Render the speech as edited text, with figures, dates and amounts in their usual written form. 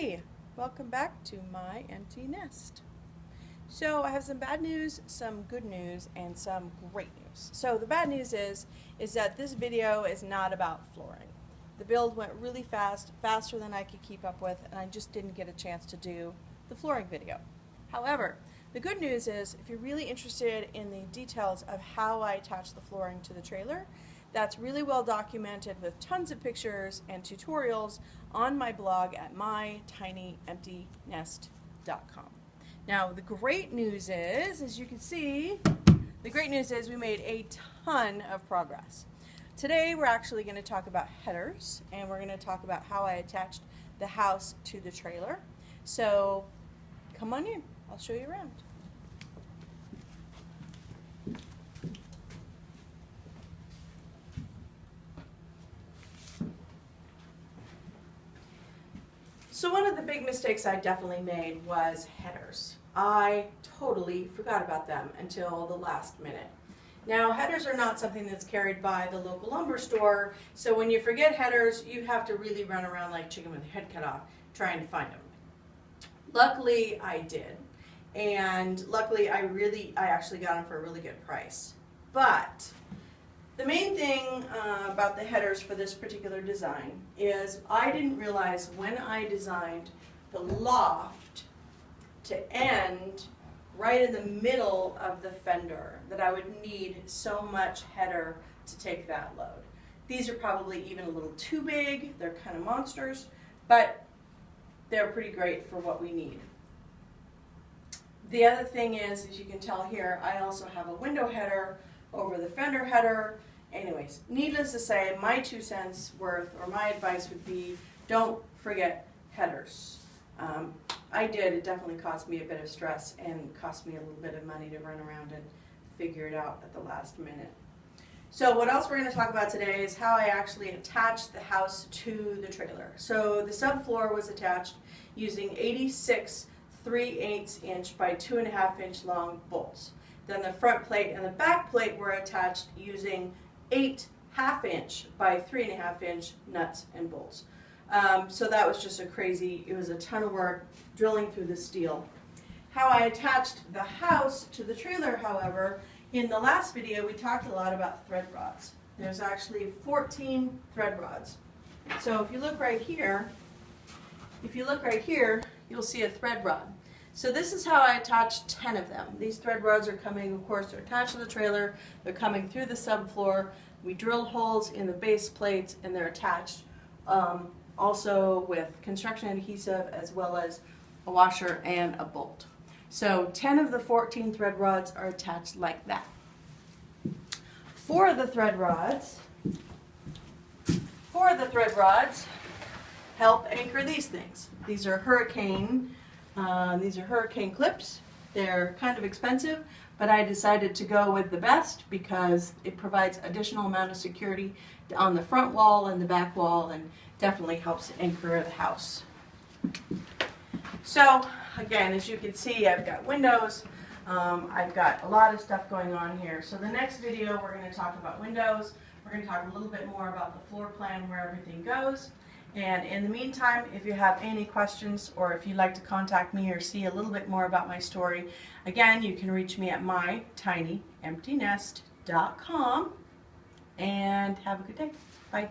Hey, welcome back to My Empty Nest. So I have some bad news, some good news, and some great news. So the bad news is that this video is not about flooring. The build went really fast, faster than I could keep up with, and I just didn't get a chance to do the flooring video. However, the good news is if you're really interested in the details of how I attach the flooring to the trailer, that's really well documented with tons of pictures and tutorials on my blog at mytinyemptynest.com. Now the great news is, as you can see, the great news is we made a ton of progress. Today we're actually going to talk about headers, and we're going to talk about how I attached the house to the trailer. So come on in, I'll show you around. So one of the big mistakes I definitely made was headers. I totally forgot about them until the last minute. Now, headers are not something that's carried by the local lumber store, so when you forget headers, you have to really run around like chicken with your head cut off trying to find them. Luckily, I did, and luckily I actually got them for a really good price. But the main thing about the headers for this particular design is I didn't realize when I designed the loft to end right in the middle of the fender that I would need so much header to take that load. These are probably even a little too big. They're kind of monsters, but they're pretty great for what we need. The other thing is, as you can tell here, I also have a window header over the fender header. Anyways, needless to say, my 2 cents worth, or my advice would be, don't forget headers. I did. It definitely caused me a bit of stress and cost me a little bit of money to run around and figure it out at the last minute. So what else we're going to talk about today is how I actually attached the house to the trailer. So the subfloor was attached using 86 3/8 inch by 2.5 inch long bolts. Then the front plate and the back plate were attached using 8 1/2 inch by 3.5 inch nuts and bolts. So that was just it was a ton of work drilling through the steel. How I attached the house to the trailer, however, in the last video we talked a lot about thread rods. There's actually 14 thread rods. So if you look right here, you'll see a thread rod. So this is how I attached 10 of them. These thread rods are coming, of course, they're attached to the trailer. They're coming through the subfloor. We drilled holes in the base plates, and they're attached also with construction adhesive, as well as a washer and a bolt. So 10 of the 14 thread rods are attached like that. 4 of the thread rods help anchor these things. These are hurricane clips. They're kind of expensive, but I decided to go with the best because it provides additional amount of security on the front wall and the back wall, and definitely helps anchor the house. So again, as you can see, I've got windows. I've got a lot of stuff going on here. So the next video we're going to talk about windows. We're going to talk a little bit more about the floor plan, where everything goes. And in the meantime, if you have any questions, or if you'd like to contact me or see a little bit more about my story, again, you can reach me at mytinyemptynest.com, and have a good day. Bye.